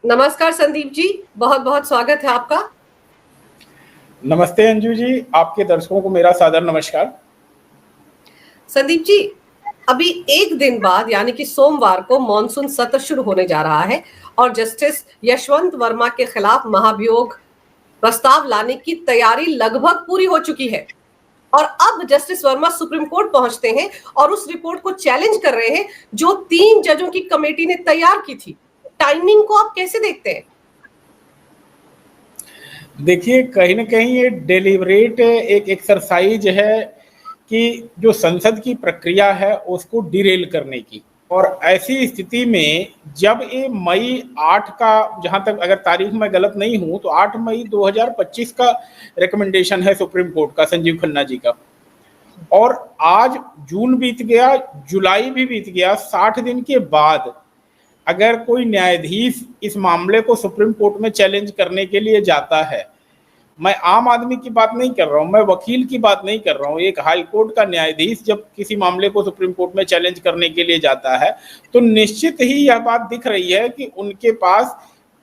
नमस्कार संदीप जी, बहुत बहुत स्वागत है आपका। नमस्ते अंजू जी, आपके दर्शकों को मेरा सादर नमस्कार। संदीप जी, अभी एक दिन बाद यानी कि सोमवार को मॉनसून सत्र शुरू होने जा रहा है और जस्टिस यशवंत वर्मा के खिलाफ महाभियोग प्रस्ताव लाने की तैयारी लगभग पूरी हो चुकी है। और अब जस्टिस वर्मा सुप्रीम कोर्ट पहुंचते हैं और उस रिपोर्ट को चैलेंज कर रहे हैं जो 3 जजों की कमेटी ने तैयार की थी। टाइमिंग को आप कैसे देखते हैं? देखिए, कहीं ना कहीं ये डेलिबरेट एक एक्सरसाइज है कि जो संसद की प्रक्रिया है उसको डिरेल करने की। और ऐसी स्थिति में जब ये मई 8 का, जहां तक अगर तारीख में गलत नहीं हूं तो 8 मई 2025 का रिकमेंडेशन है सुप्रीम कोर्ट का, संजीव खन्ना जी का, और आज जून बीत गया, जुलाई भी बीत गया। 60 दिन के बाद अगर कोई न्यायाधीश इस मामले को सुप्रीम कोर्ट में चैलेंज करने के लिए जाता है, मैं आम आदमी की बात नहीं कर रहा हूं, मैं वकील की बात नहीं कर रहा हूं, एक हाई कोर्ट का न्यायाधीश जब किसी मामले को सुप्रीम कोर्ट में चैलेंज करने के लिए जाता है तो निश्चित ही यह बात दिख रही है कि उनके पास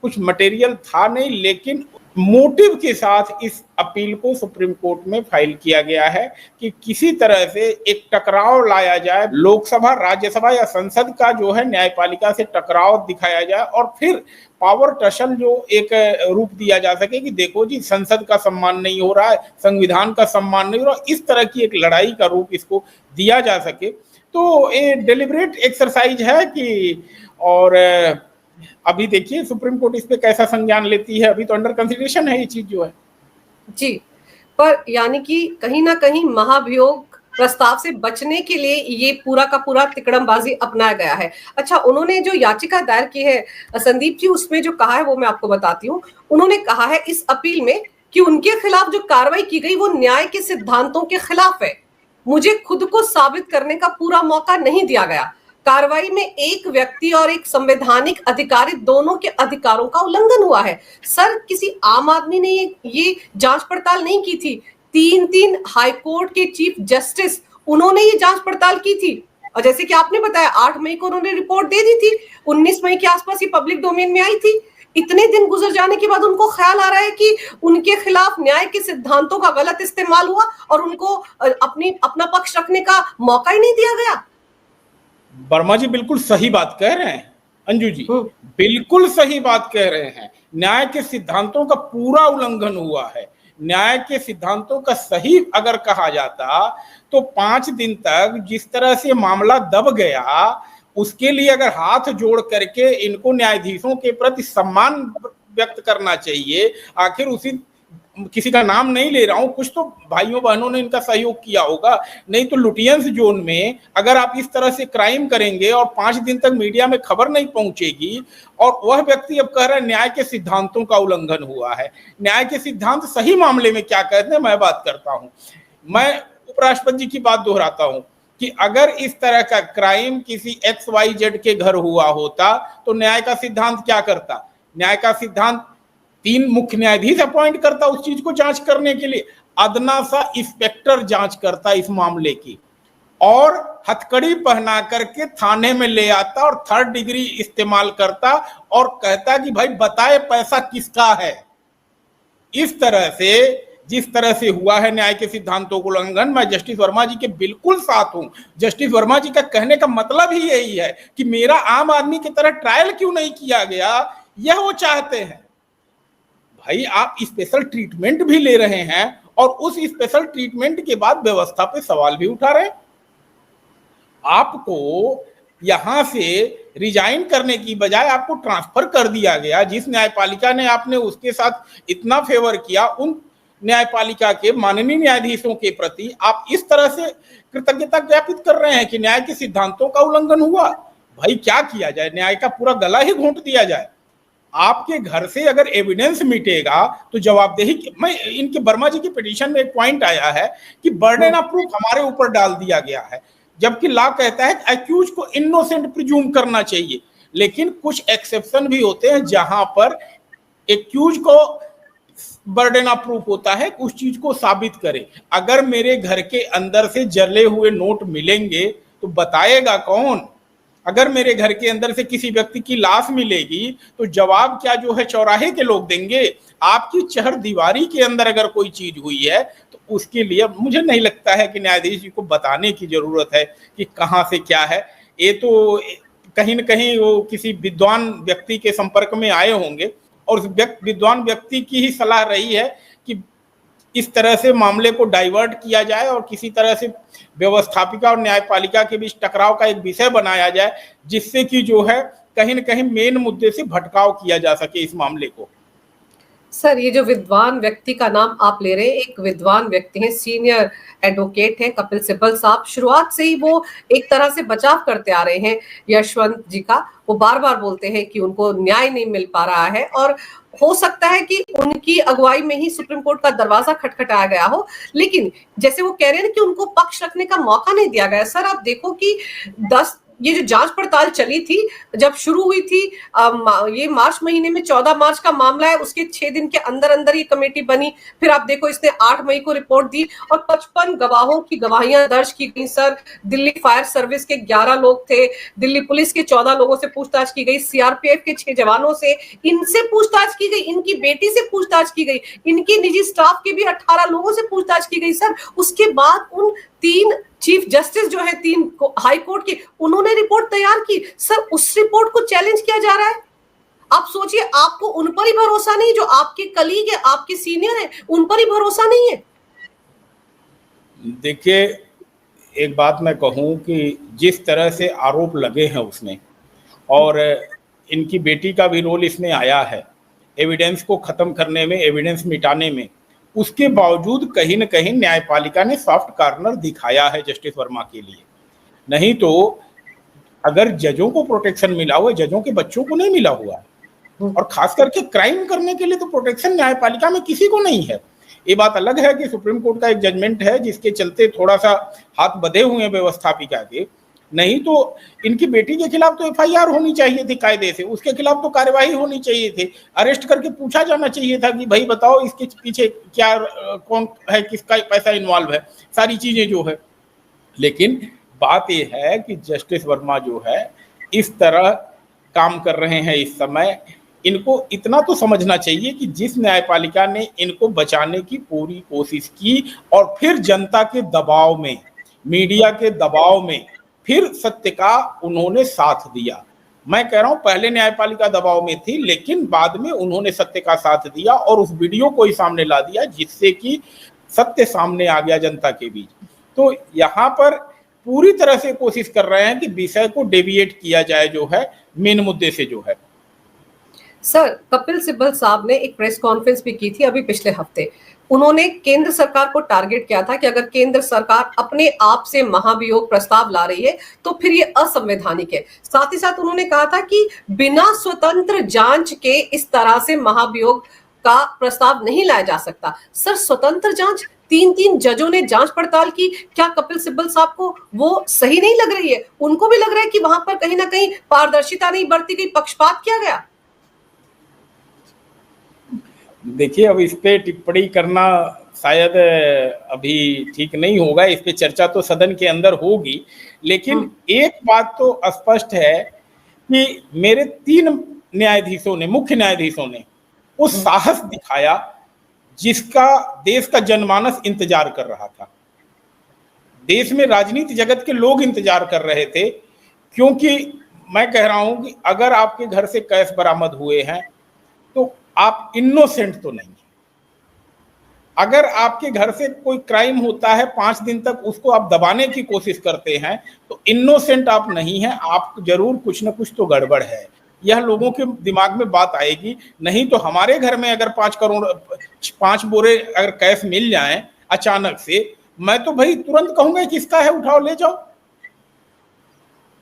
कुछ मटेरियल था नहीं, लेकिन मोटिव के साथ इस अपील को सुप्रीम कोर्ट में फाइल किया गया है कि किसी तरह से एक टकराव लाया जाए, लोकसभा, राज्यसभा या संसद का जो है न्यायपालिका से टकराव दिखाया जाए और फिर पावर टसल जो एक रूप दिया जा सके कि देखो जी, संसद का सम्मान नहीं हो रहा है, संविधान का सम्मान नहीं हो रहा, इस तरह की एक लड़ाई का रूप इसको दिया जा सके। तो ये डेलिबरेट एक्सरसाइज है कि, और अभी देखिए सुप्रीम कोर्ट इस पे कैसा संज्ञान लेती है। अभी तो अंडर कंसिडरेशन है ये चीज जो है जी, पर यानी कि कहीं ना कहीं महाभियोग प्रस्ताव से बचने के लिए ये पूरा का पूरा तिकड़मबाजी अपनाया गया है। अच्छा, उन्होंने जो याचिका दायर की है संदीप जी, उसमें जो कहा है वो मैं आपको बताती हूँ। उन्होंने कहा है इस अपील में कि उनके खिलाफ जो कार्रवाई की गई वो न्याय के सिद्धांतों के खिलाफ है। मुझे खुद को साबित करने का पूरा मौका नहीं दिया गया। कार्रवाई में एक व्यक्ति और एक संवैधानिक अधिकारी दोनों के अधिकारों का उल्लंघन हुआ है। सर, किसी आम आदमी ने ये जांच पड़ताल नहीं की थी। 3 हाईकोर्ट के चीफ जस्टिस, उन्होंने ये जांच पड़ताल की थी। और जैसे कि आपने बताया 8 मई को उन्होंने रिपोर्ट दे दी थी, 19 मई के आसपास ये पब्लिक डोमेन में आई थी। इतने दिन गुजर जाने के बाद उनको ख्याल आ रहा है कि उनके खिलाफ न्याय के सिद्धांतों का गलत इस्तेमाल हुआ और उनको अपना पक्ष रखने का मौका ही नहीं दिया गया। वर्मा जी बिल्कुल सही बात कह रहे हैं, अंजू जी बिल्कुल सही बात कह रहे हैं। न्याय के सिद्धांतों का पूरा उल्लंघन हुआ है। न्याय के सिद्धांतों का सही अगर कहा जाता तो 5 दिन तक जिस तरह से मामला दब गया, उसके लिए अगर हाथ जोड़ करके इनको न्यायाधीशों के प्रति सम्मान व्यक्त करना चाहिए। आखिर उसी, किसी का नाम नहीं ले रहा हूं, कुछ तो भाइयों बहनों ने इनका सहयोग किया होगा, नहीं तो लुटियंस जोन में अगर आप इस तरह से क्राइम करेंगे और 5 दिन तक मीडिया में खबर नहीं पहुंचेगी, और वह व्यक्ति अब कह रहा है न्याय के सिद्धांतों का उल्लंघन हुआ है। न्याय के सिद्धांत सही मामले में क्या कहते हैं मैं बात करता हूं। मैं उपराष्ट्रपति जी की बात दोहराता हूं कि अगर इस तरह का क्राइम किसी XYZ के घर हुआ होता तो न्याय का सिद्धांत क्या करता? न्याय का सिद्धांत 3 मुख्य न्यायाधीश अपॉइंट करता उस चीज को जांच करने के लिए, अदना सा इंस्पेक्टर जांच करता इस मामले की, और हथकड़ी पहना करके थाने में ले आता और 3rd डिग्री इस्तेमाल करता और कहता कि भाई बताए पैसा किसका है। इस तरह से, जिस तरह से हुआ है न्याय के सिद्धांतों को उल्लंघन, मैं जस्टिस वर्मा जी के बिल्कुल साथ हूं। जस्टिस वर्मा जी का कहने का मतलब ही यही है कि मेरा आम आदमी की तरह ट्रायल क्यों नहीं किया गया, यह वो चाहते हैं। भाई आप स्पेशल ट्रीटमेंट भी ले रहे हैं और उस स्पेशल ट्रीटमेंट के बाद व्यवस्था पे सवाल भी उठा रहे हैं। आपको यहां से रिजाइन करने की बजाय आपको ट्रांसफर कर दिया गया। जिस न्यायपालिका ने आपने उसके साथ इतना फेवर किया, उन न्यायपालिका के माननीय न्यायाधीशों के प्रति आप इस तरह से कृतज्ञता ज्ञापित कर रहे हैं कि न्याय के सिद्धांतों का उल्लंघन हुआ। भाई क्या किया जाए, न्याय का पूरा गला ही घोंट दिया जाए। आपके घर से अगर एविडेंस मिटेगा तो जवाबदेही। मैं इनके वर्मा जी की पिटीशन में एक पॉइंट आया है कि बर्डन ऑफ प्रूफ हमारे ऊपर डाल दिया गया है, जबकि लॉ कहता है एक्यूज को इनोसेंट प्रिज्यूम करना चाहिए। लेकिन कुछ एक्सेप्शन भी होते हैं जहां पर एक्यूज को बर्डन ऑफ प्रूफ होता है उस चीज को साबित करे। अगर मेरे घर के अंदर से जले हुए नोट मिलेंगे तो बताएगा कौन? अगर मेरे घर के अंदर से किसी व्यक्ति की लाश मिलेगी तो जवाब क्या जो है चौराहे के लोग देंगे? आपकी चहर दीवारी के अंदर अगर कोई चीज हुई है तो उसके लिए मुझे नहीं लगता है कि न्यायाधीश जी को बताने की जरूरत है कि कहाँ से क्या है। ये तो कहीं न कहीं वो किसी विद्वान व्यक्ति के संपर्क में आए होंगे और उस विद्वान व्यक्ति की ही सलाह रही है कि इस तरह से मामले को डाइवर्ट किया जाए और किसी तरह से व्यवस्थापिका और न्यायपालिका के बीच टकराव का एक विषय बनाया जाए, जिससे कि जो है कहीं न कहीं मेन मुद्दे से भटकाव किया जा सके इस मामले को। सर, ये जो विद्वान व्यक्ति का नाम आप ले रहे हैं, एक विद्वान व्यक्ति हैं, सीनियर एडवोकेट हैं कपिल सिब्बल साहब। शुरुआत से ही वो एक तरह से बचाव करते आ रहे हैं यशवंत जी का। वो बार बार बोलते हैं कि उनको न्याय नहीं मिल पा रहा है और हो सकता है कि उनकी अगुवाई में ही सुप्रीम कोर्ट का दरवाजा खटखटाया गया हो, लेकिन जैसे वो कह रहे हैं कि उनको पक्ष रखने का मौका नहीं दिया गया। सर, आप देखो कि ये जो जांच पड़ताल चली थी, जब शुरू हुई थी ये मार्च महीने में 14 मार्च का मामला है, उसके 6 दिन के अंदर अंदर ये कमेटी बनी। फिर आप देखो इसने 8 मई को रिपोर्ट दी और 55 गवाहों की गवाहियां दर्ज की गई। सर, दिल्ली फायर सर्विस के 11 लोग थे, दिल्ली पुलिस के 14 लोगों से पूछताछ की गई, सीआरपीएफ के 6 जवानों से इनसे पूछताछ की गई, इनकी बेटी से पूछताछ की गई, इनकी निजी स्टाफ के भी 18 लोगों से पूछताछ की गई। सर, उसके बाद उन 3 चीफ जस्टिस जो है 3 हाई कोर्ट के, उन्होंने रिपोर्ट तैयार की। सर, उस रिपोर्ट को चैलेंज किया जा रहा है। आप सोचिए, आपको उन पर ही भरोसा नहीं, जो आपके कलीग है, आपके सीनियर है, उन पर ही भरोसा नहीं है। देखिए, एक बात मैं कहूं कि जिस तरह से आरोप लगे हैं उसमें, और इनकी बेटी का भी रोल इसमें आया है एविडेंस को खत्म करने में, एविडेंस मिटाने में, उसके बावजूद कहीं न कहीं न्यायपालिका ने सॉफ्ट कॉर्नर दिखाया है जस्टिस वर्मा के लिए। नहीं तो अगर जजों को प्रोटेक्शन मिला हुआ है, जजों के बच्चों को नहीं मिला हुआ है, और खास करके क्राइम करने के लिए तो प्रोटेक्शन न्यायपालिका में किसी को नहीं है। ये बात अलग है कि सुप्रीम कोर्ट का एक जजमेंट है जिसके चलते थोड़ा सा हाथ बंधे हुए हैं व्यवस्थापिका के, नहीं तो इनकी बेटी के खिलाफ तो एफआईआर होनी चाहिए थी कायदे से, उसके खिलाफ तो कार्यवाही होनी चाहिए थी, अरेस्ट करके पूछा जाना चाहिए था कि भाई बताओ इसके पीछे क्या, कौन है, किसका पैसा इन्वॉल्व है, सारी चीजें जो है। लेकिन बात यह है कि जस्टिस वर्मा जो है इस तरह काम कर रहे हैं इस समय, इनको इतना तो समझना चाहिए कि जिस न्यायपालिका ने इनको बचाने की पूरी कोशिश की और फिर जनता के दबाव में, मीडिया के दबाव में फिर सत्य का उन्होंने साथ दिया। मैं कह रहा हूं पहले न्यायपालिका दबाव में थी, लेकिन बाद में उन्होंने सत्य का साथ दिया और उस वीडियो को ही सामने ला दिया जिससे कि सत्य सामने आ गया जनता के बीच। तो यहाँ पर पूरी तरह से कोशिश कर रहे हैं कि विषय को डेविएट किया जाए जो है मेन मुद्दे से जो है। सर, कपिल सिब्बल साहब ने एक प्रेस कॉन्फ्रेंस भी की थी अभी पिछले हफ्ते। उन्होंने केंद्र सरकार को टारगेट किया था कि अगर केंद्र सरकार अपने आप से महाभियोग प्रस्ताव ला रही है तो फिर ये असंवैधानिक है। साथ ही साथ उन्होंने कहा था कि बिना स्वतंत्र जांच के इस तरह से महाभियोग का प्रस्ताव नहीं लाया जा सकता। सर, स्वतंत्र जांच, 3 जजों ने जांच पड़ताल की, क्या कपिल सिब्बल साहब को वो सही नहीं लग रही है? उनको भी लग रहा है कि वहां पर कहीं ना कहीं पारदर्शिता नहीं बरती गई, पक्षपात किया गया। देखिए, अब इस पे टिप्पणी करना शायद अभी ठीक नहीं होगा, इस पे चर्चा तो सदन के अंदर होगी, लेकिन एक बात तो स्पष्ट है कि मेरे 3 न्यायाधीशों ने, मुख्य न्यायाधीशों ने उस साहस दिखाया जिसका देश का जनमानस इंतजार कर रहा था। देश में राजनीति जगत के लोग इंतजार कर रहे थे, क्योंकि मैं कह रहा हूं कि अगर आपके घर से कैश बरामद हुए हैं तो आप इनोसेंट तो नहीं। अगर आपके घर से कोई क्राइम होता है 5 दिन तक उसको आप दबाने की कोशिश करते हैं तो इनोसेंट आप नहीं हैं, आप जरूर कुछ ना कुछ तो गड़बड़ है। यह लोगों के दिमाग में बात आएगी। नहीं तो हमारे घर में अगर 5 बोरे अगर कैश मिल जाएं अचानक से, मैं तो भाई तुरंत कहूंगा किसका है, उठाओ ले जाओ।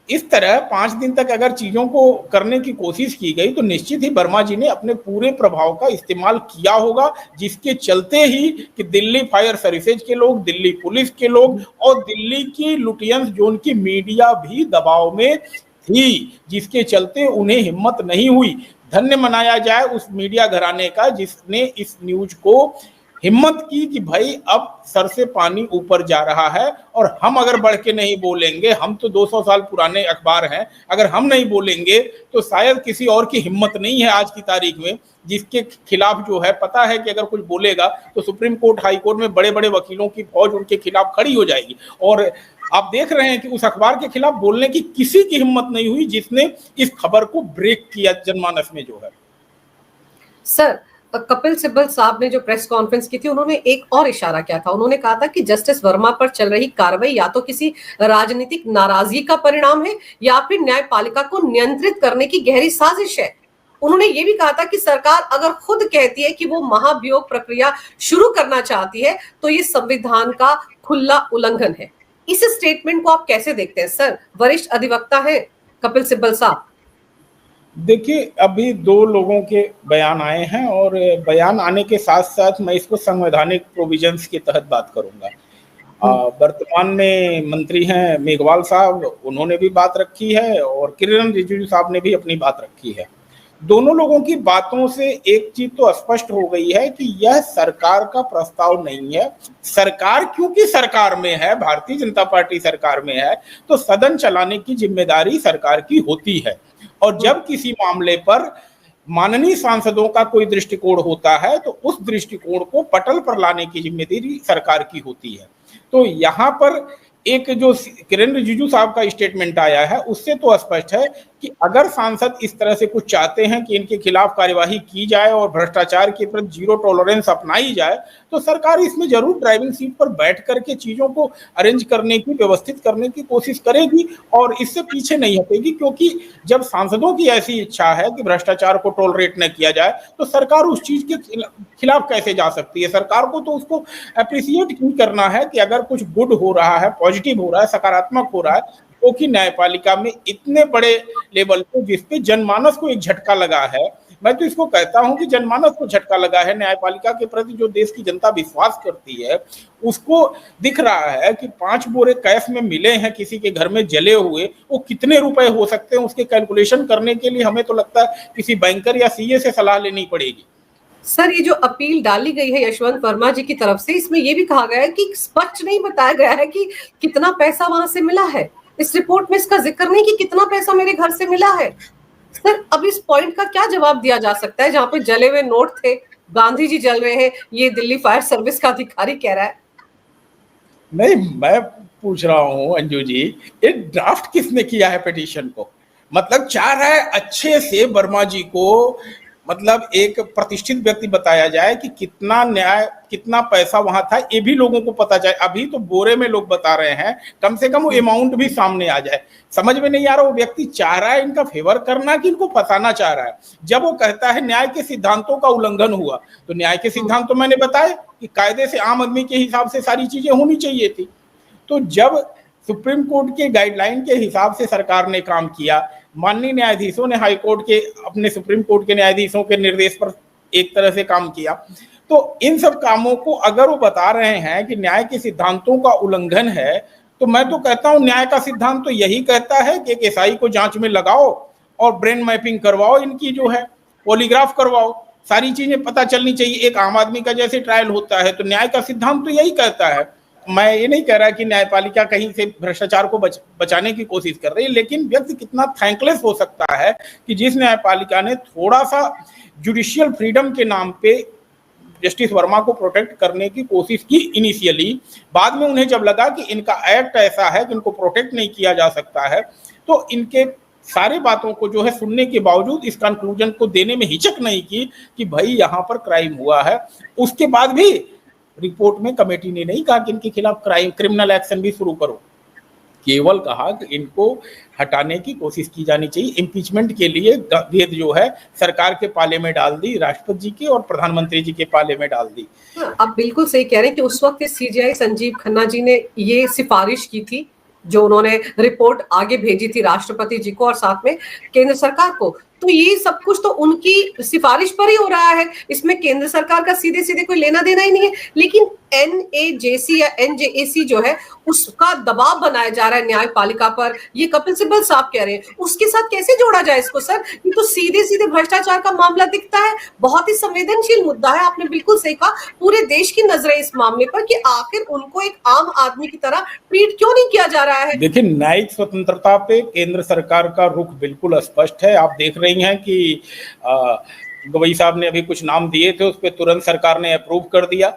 इस तरह 5 दिन तक अगर चीजों को करने की कोशिश की गई तो निश्चित ही वर्मा जी ने अपने पूरे प्रभाव का इस्तेमाल किया होगा, जिसके चलते ही कि दिल्ली फायर सर्विसेज के लोग, दिल्ली पुलिस के लोग और दिल्ली की लुटियंस जोन की मीडिया भी दबाव में थी, जिसके चलते उन्हें हिम्मत नहीं हुई। धन्य मनाया जाए उस मीडिया घराने का जिसने इस न्यूज को हिम्मत की कि भाई अब सर से पानी ऊपर जा रहा है और हम अगर बढ़ के नहीं बोलेंगे, हम तो 200 साल पुराने अखबार हैं, अगर हम नहीं बोलेंगे तो शायद किसी और की हिम्मत नहीं है आज की तारीख में, जिसके खिलाफ जो है पता है कि अगर कुछ बोलेगा तो सुप्रीम कोर्ट, हाई कोर्ट में बड़े बड़े वकीलों की फौज उनके खिलाफ खड़ी हो जाएगी। और आप देख रहे हैं कि उस अखबार के खिलाफ बोलने की किसी की हिम्मत नहीं हुई जिसने इस खबर को ब्रेक किया जनमानस में जो है। सर, कपिल सिब्बल साहब ने जो प्रेस कॉन्फ्रेंस की थी, उन्होंने एक और इशारा किया था। उन्होंने कहा था कि जस्टिस वर्मा पर चल रही कार्रवाई या तो किसी राजनीतिक नाराजगी का परिणाम है या फिर न्यायपालिका को नियंत्रित करने की गहरी साजिश है। उन्होंने ये भी कहा था कि सरकार अगर खुद कहती है कि वो महाभियोग प्रक्रिया शुरू करना चाहती है तो ये संविधान का खुला उल्लंघन है। इस स्टेटमेंट को आप कैसे देखते हैं सर? वरिष्ठ अधिवक्ता है कपिल सिब्बल साहब। देखिए, अभी 2 लोगों के बयान आए हैं और बयान आने के साथ साथ मैं इसको संवैधानिक प्रोविजंस के तहत बात करूंगा। वर्तमान में मंत्री हैं मेघवाल साहब, उन्होंने भी बात रखी है और किरण रिजिजू साहब ने भी अपनी बात रखी है। दोनों लोगों की बातों से एक चीज तो स्पष्ट हो गई है कि यह सरकार का प्रस्ताव नहीं है। सरकार क्योंकि सरकार में है, भारतीय जनता पार्टी सरकार में है, तो सदन चलाने की जिम्मेदारी सरकार की होती है। और जब किसी मामले पर माननीय सांसदों का कोई दृष्टिकोण होता है तो उस दृष्टिकोण को पटल पर लाने की जिम्मेदारी सरकार की होती है। तो यहाँ पर एक जो किरण रिजिजू साहब का स्टेटमेंट आया है उससे तो स्पष्ट है कि अगर सांसद इस तरह से कुछ चाहते हैं कि इनके खिलाफ कार्यवाही की जाए और भ्रष्टाचार के प्रति जीरो टॉलरेंस अपनाई जाए तो सरकार इसमें जरूर ड्राइविंग सीट पर बैठ करके चीजों को अरेंज करने की, व्यवस्थित करने की कोशिश करेगी और इससे पीछे नहीं हटेगी। क्योंकि जब सांसदों की ऐसी इच्छा है कि भ्रष्टाचार को टॉलरेट न किया जाए तो सरकार उस चीज के खिलाफ कैसे जा सकती है? सरकार को तो उसको अप्रिसिएट ही करना है कि अगर कुछ गुड हो रहा है, पॉजिटिव हो रहा है, सकारात्मक हो रहा है, क्योंकि न्यायपालिका में इतने बड़े लेवल पे जिसपे जनमानस को एक झटका लगा है। मैं तो इसको कहता हूं कि जनमानस को झटका लगा है, न्यायपालिका के प्रति जो देश की जनता विश्वास करती है उसको दिख रहा है कि 5 बोरे कैश में मिले हैं किसी के घर में जले हुए, वो कितने रुपए हो सकते हैं उसके कैलकुलेशन करने के लिए हमें तो लगता है किसी बैंकर या सीए से सलाह लेनी पड़ेगी। सर, ये जो अपील डाली गई है यशवंत वर्मा जी की तरफ से, इसमें यह भी कहा गया है कि स्पष्ट नहीं बताया गया है कि कितना पैसा वहां से मिला है। इस रिपोर्ट में इसका जिक्र नहीं कि कितना पैसा मेरे घर से मिला है। सर, अब इस पॉइंट का क्या जवाब दिया जा सकता है जहां पे जले हुए नोट थे, गांधी जी जल रहे हैं, ये दिल्ली फायर सर्विस का अधिकारी कह रहा है। नहीं, मैं पूछ रहा हूं अंजू जी, ये ड्राफ्ट किसने किया है पिटीशन को? मतलब चाह रहा है अच्छे से वर्मा जी को मतलब एक प्रतिष्ठित व्यक्ति बताया जाए कि कितना न्याय, कितना पैसा वहां था, ये भी लोगों को पता जाए। अभी तो बोरे में लोग बता रहे हैं, कम से कम वो अमाउंट भी सामने आ जाए। समझ में नहीं आ रहा वो व्यक्ति चाह रहा है इनका फेवर करना कि इनको फंसाना चाह रहा है। जब वो कहता है न्याय के सिद्धांतों का उल्लंघन हुआ, तो न्याय के सिद्धांत तो मैंने बताए कि कायदे से आम आदमी के हिसाब से सारी चीजें होनी चाहिए थी। तो जब सुप्रीम कोर्ट के गाइडलाइन के हिसाब से सरकार ने काम किया, माननीय न्यायाधीशों ने हाई कोर्ट के, अपने सुप्रीम कोर्ट के न्यायाधीशों के निर्देश पर एक तरह से काम किया, तो इन सब कामों को अगर वो बता रहे हैं कि न्याय के सिद्धांतों का उल्लंघन है, तो मैं तो कहता हूं न्याय का सिद्धांत तो यही कहता है कि एक एसआई को जांच में लगाओ और ब्रेन मैपिंग करवाओ, इनकी जो है पॉलीग्राफ करवाओ, सारी चीजें पता चलनी चाहिए। एक आम आदमी का जैसे ट्रायल होता है, तो न्याय का सिद्धांत तो यही कहता है। मैं ये नहीं कह रहा कि न्यायपालिका कहीं से भ्रष्टाचार को बचाने की कोशिश कर रही है, लेकिन व्यक्ति कितना थैंकलेस हो सकता है कि जिस न्यायपालिका ने थोड़ा सा जुडिशियल फ्रीडम के नाम पे जस्टिस वर्मा को प्रोटेक्ट करने की कोशिश की इनिशियली, बाद में उन्हें जब लगा कि इनका एक्ट ऐसा है कि इनको प्रोटेक्ट नहीं किया जा सकता है, तो इनके सारे बातों को जो है सुनने के बावजूद इस कंक्लूजन को देने में हिचक नहीं की कि भाई यहाँ पर क्राइम हुआ है। उसके बाद भी रिपोर्ट में कमेटी ने नहीं कहा कि इनके खिलाफ क्रिमिनल एक्शन भी शुरू करो, केवल कहा कि इनको हटाने की कोशिश की जानी चाहिए। इम्पीचमेंट के लिए गेंद जो है सरकार के पाले में डाल दी, राष्ट्रपति जी के और प्रधानमंत्री जी के पाले में डाल दी। आप बिल्कुल सही कह रहे हैं कि उस वक्त सीजीआई संजीव खन्ना जी ने ये सिफारिश की थी, जो उन्होंने रिपोर्ट आगे भेजी थी राष्ट्रपति जी को और साथ में केंद्र सरकार को। तो ये सब कुछ तो उनकी सिफारिश पर ही हो रहा है, इसमें केंद्र सरकार का सीधे सीधे कोई लेना देना ही नहीं है। लेकिन NAJC या NJAC जो है उसका दबाव बनाया जा रहा है न्यायपालिका पर, ये कपिल सिब्बल साहब कह रहे हैं, उसके साथ कैसे जोड़ा जाए इसको सर? ये तो सीधे सीधे भ्रष्टाचार का मामला दिखता है, बहुत ही संवेदनशील मुद्दा है। आपने बिल्कुल सही कहा, पूरे देश की नजरें इस मामले पर कि आखिर उनको एक आम आदमी की तरह ट्रीट क्यों नहीं किया जा रहा है। देखिए, न्यायिक स्वतंत्रता पे केंद्र सरकार का रुख बिल्कुल स्पष्ट है। आप देख रही हैं कि गवई साहब ने अभी कुछ नाम दिए थे, उस पर तुरंत सरकार ने अप्रूव कर दिया।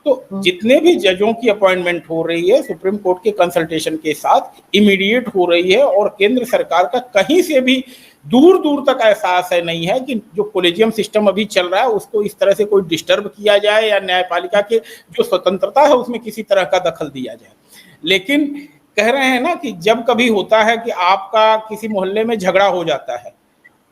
तो जितने भी जजों की अपॉइंटमेंट हो रही है सुप्रीम कोर्ट के कंसल्टेशन के साथ इमीडिएट हो रही है, और केंद्र सरकार का कहीं से भी दूर दूर तक एहसास है नहीं है कि जो कोलेजियम सिस्टम अभी चल रहा है उसको इस तरह से कोई डिस्टर्ब किया जाए या न्यायपालिका के जो स्वतंत्रता है उसमें किसी तरह का दखल दिया जाए। लेकिन कह रहे हैं ना कि जब कभी होता है कि आपका किसी मोहल्ले में झगड़ा हो जाता है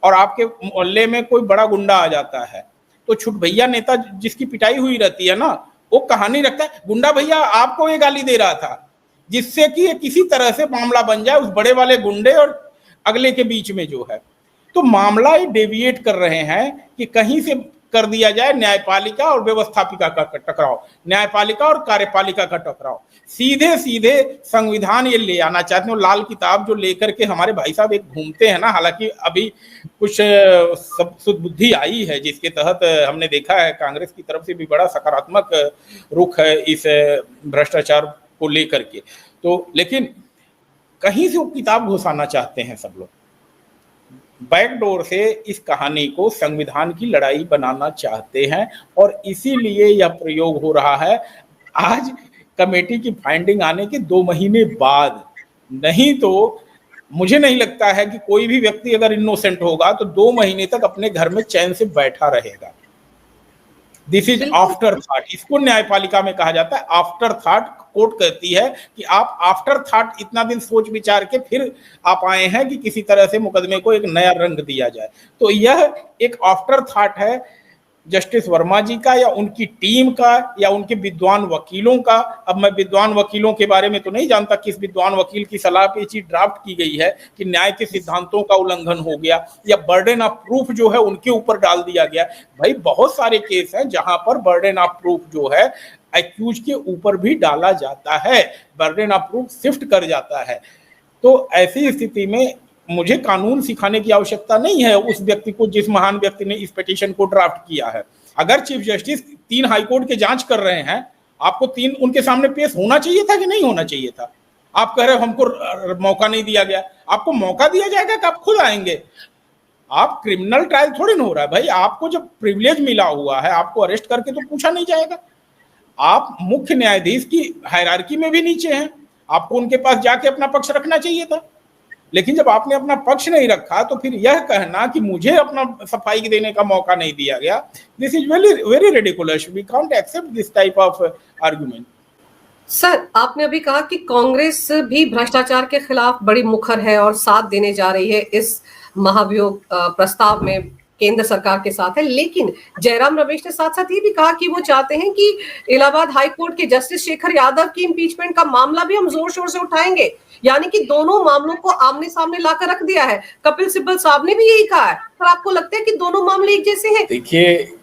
और आपके मोहल्ले में कोई बड़ा गुंडा आ जाता है, तो छुट भैया नेता जिसकी पिटाई हुई रहती है ना, वो कहानी रखता है गुंडा भैया आपको ये गाली दे रहा था, जिससे कि किसी तरह से मामला बन जाए उस बड़े वाले गुंडे और अगले के बीच में जो है। तो मामला ही डेविएट कर रहे हैं कि कहीं से कर दिया जाए न्यायपालिका और व्यवस्थापिका का टकराव, न्यायपालिका और कार्यपालिका का टकराव। सीधे सीधे संविधान ये ले आना चाहते हैं। लाल किताब जो लेकर के हमारे भाई साहब एक घूमते हैं ना, हालांकि अभी कुछ सुबुद्धि आई है जिसके तहत हमने देखा है कांग्रेस की तरफ से भी बड़ा सकारात्मक रुख है इस भ्रष्टाचार को लेकर के। तो लेकिन कहीं से वो किताब घुसाना चाहते हैं सब लोग, बैकडोर से इस कहानी को संविधान की लड़ाई बनाना चाहते हैं, और इसीलिए यह प्रयोग हो रहा है आज कमेटी की फाइंडिंग आने के 2 महीने बाद। नहीं तो मुझे नहीं लगता है कि कोई भी व्यक्ति अगर इनोसेंट होगा तो 2 महीने तक अपने घर में चैन से बैठा रहेगा। दिस इज आफ्टर थॉट, इसको न्यायपालिका में कहा जाता है आफ्टर थॉट। कोर्ट कहती है कि आप आफ्टर थॉट इतना दिन सोच विचार के फिर आप आए हैं कि किसी तरह से मुकदमे को एक नया रंग दिया जाए। तो यह एक आफ्टर थॉट है जस्टिस वर्मा जी का या उनकी टीम का या उनके विद्वान वकीलों का। अब मैं विद्वान वकीलों के बारे में तो नहीं जानता, किस विद्वान वकील की सलाह पे चीज ड्राफ्ट की गई है कि न्याय के सिद्धांतों का उल्लंघन हो गया या बर्डन ऑफ प्रूफ जो है उनके ऊपर डाल दिया गया। भाई बहुत सारे केस हैं जहां पर बर्डन ऑफ प्रूफ जो है एक्यूज के ऊपर भी डाला जाता है, बर्डन ऑफ प्रूफ शिफ्ट कर जाता है। तो ऐसी स्थिति में मुझे कानून सिखाने की आवश्यकता नहीं है उस व्यक्ति को जिस महान व्यक्ति ने इस पिटीशन को ड्राफ्ट किया है। अगर चीफ जस्टिस 3 हाईकोर्ट के जांच कर रहे हैं, आपको 3 उनके सामने पेश होना चाहिए था कि नहीं होना चाहिए था? आप कह रहे हो हमको मौका नहीं दिया गया, आपको मौका दिया जाएगा कि आप खुद आएंगे? आप क्रिमिनल ट्रायल थोड़ी ना हो रहा है भाई, आपको जब प्रिविलेज मिला हुआ है आपको अरेस्ट करके तो पूछा नहीं जाएगा। आप मुख्य न्यायाधीश की हायरार्की में भी नीचे हैं, आपको उनके पास जाके अपना पक्ष रखना चाहिए था। लेकिन जब आपने अपना पक्ष नहीं रखा तो फिर यह कहना कि मुझे अपना सफाई देने का मौका नहीं दिया गया, this is very very ridiculous. We can't accept this type of argument. Sir, आपने अभी कहा कि कांग्रेस भी भ्रष्टाचार के खिलाफ बड़ी मुखर है और साथ देने जा रही है इस महाभियोग प्रस्ताव में, केंद्र सरकार के साथ है। लेकिन जयराम रमेश ने साथ साथ ये भी कहा कि वो चाहते हैं कि इलाहाबाद हाई कोर्ट के जस्टिस शेखर यादव की इम्पीचमेंट का मामला भी हम जोर शोर से उठाएंगे। यानी कि दोनों मामलों को आमने सामने लाकर रख दिया है। कपिल सिब्बल साहब ने भी यही कहा है। पर आपको लगता है कि दोनों मामले एक जैसे हैं? देखिए,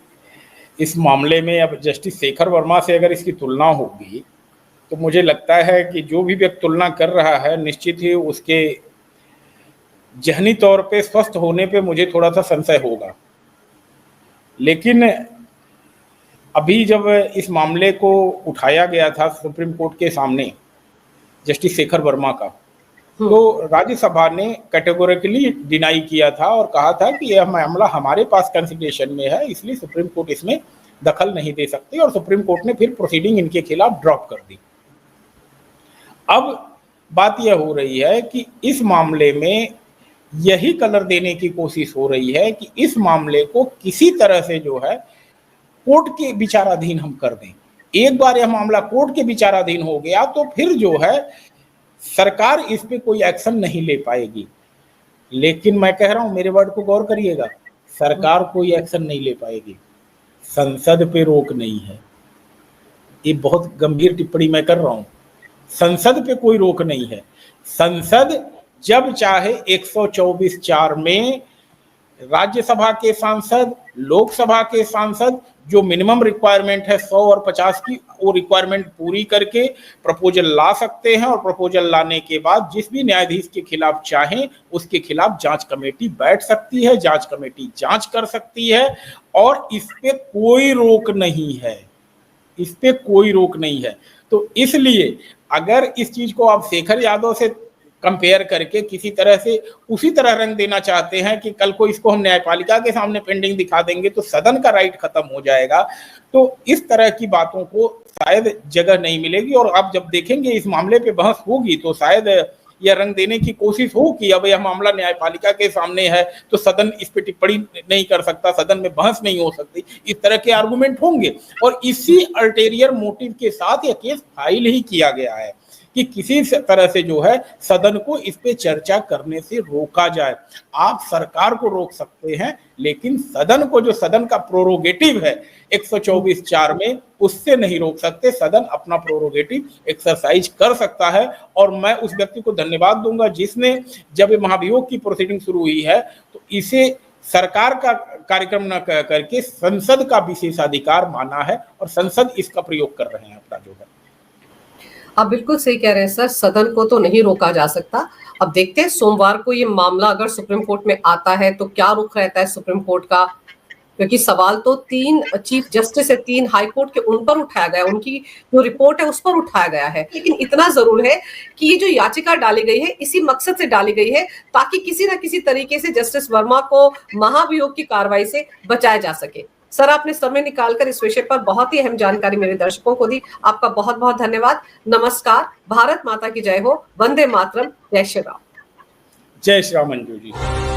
इस मामले में अब जस्टिस शेखर वर्मा से अगर इसकी तुलना होगी तो मुझे लगता है कि जो भी व्यक्ति तुलना कर रहा है निश्चित ही उसके जहनी तौर पे स्वस्थ होने पे मुझे थोड़ा सा संशय होगा। लेकिन अभी जब इस मामले को उठाया गया था सुप्रीम कोर्ट के सामने जस्टिस शेखर वर्मा का, तो राज्यसभा ने कैटेगोरिकली डिनाई किया था और कहा था कि यह मामला हमारे पास कंसिडरेशन में है, इसलिए सुप्रीम कोर्ट इसमें दखल नहीं दे सकती, और सुप्रीम कोर्ट ने फिर प्रोसीडिंग इनके खिलाफ ड्रॉप कर दी। अब बात यह हो रही है कि इस मामले में यही कलर देने की कोशिश हो रही है कि इस मामले को किसी तरह से जो है कोर्ट के विचाराधीन हम कर दें। एक बार यह मामला कोर्ट के विचाराधीन हो गया तो फिर जो है सरकार इस पे कोई एक्शन नहीं ले पाएगी। लेकिन मैं कह रहा हूं, मेरे वर्ड को गौर करिएगा, सरकार कोई एक्शन नहीं ले पाएगी, संसद पे रोक नहीं है। ये बहुत गंभीर टिप्पणी मैं कर रहा हूं, संसद पे कोई रोक नहीं है। संसद जब चाहे 124(4) में राज्यसभा के सांसद, लोकसभा के सांसद जो मिनिमम रिक्वायरमेंट है 100 और 50 की, वो रिक्वायरमेंट पूरी करके प्रपोजल ला सकते हैं और प्रपोजल लाने के बाद जिस भी न्यायाधीश के खिलाफ चाहें उसके खिलाफ जांच कमेटी बैठ सकती है, जांच कमेटी जांच कर सकती है और इस पे कोई रोक नहीं है, इस पे कोई रोक नहीं है। तो इसलिए अगर इस चीज को आप शेखर यादव से कंपेयर करके किसी तरह से उसी तरह रंग देना चाहते हैं कि कल को इसको हम न्यायपालिका के सामने पेंडिंग दिखा देंगे तो सदन का राइट खत्म हो जाएगा, तो इस तरह की बातों को शायद जगह नहीं मिलेगी। और आप जब देखेंगे इस मामले पे बहस होगी तो शायद यह रंग देने की कोशिश हो कि अब यह मामला न्यायपालिका के सामने है तो सदन इस पे टिप्पणी नहीं कर सकता, सदन में बहस नहीं हो सकती, इस तरह के आर्गुमेंट होंगे। और इसी अल्टेरियर मोटिव के साथ यह केस फाइल ही किया गया है कि किसी तरह से जो है सदन को इस पे चर्चा करने से रोका जाए। आप सरकार को रोक सकते हैं लेकिन सदन को, जो सदन का प्रोरोगेटिव है 124(4) में, उससे नहीं रोक सकते। सदन अपना प्रोरोगेटिव एक्सरसाइज कर सकता है। और मैं उस व्यक्ति को धन्यवाद दूंगा जिसने, जब ये महाभियोग की प्रोसीडिंग शुरू हुई है तो इसे सरकार का कार्यक्रम न करके संसद का विशेषाधिकार माना है और संसद इसका प्रयोग कर रहे हैं अपना जो है। आप बिल्कुल सही कह रहे हैं सर, सदन को तो नहीं रोका जा सकता। अब देखते हैं सोमवार को ये मामला अगर सुप्रीम कोर्ट में आता है तो क्या रुख रहता है सुप्रीम कोर्ट का, क्योंकि सवाल तो 3 चीफ जस्टिस है, 3 हाई कोर्ट के, उन पर उठाया गया, उनकी जो रिपोर्ट है उस पर उठाया गया है। लेकिन इतना जरूर है कि ये जो याचिका डाली गई है इसी मकसद से डाली गई है ताकि किसी ना किसी तरीके से जस्टिस वर्मा को महाभियोग की कार्रवाई से बचाया जा सके। सर, आपने समय निकालकर इस विषय पर बहुत ही अहम जानकारी मेरे दर्शकों को दी, आपका बहुत बहुत धन्यवाद। नमस्कार, भारत माता की जय हो, वंदे मातरम, जय श्री राम। जय श्री राम मंजू जी।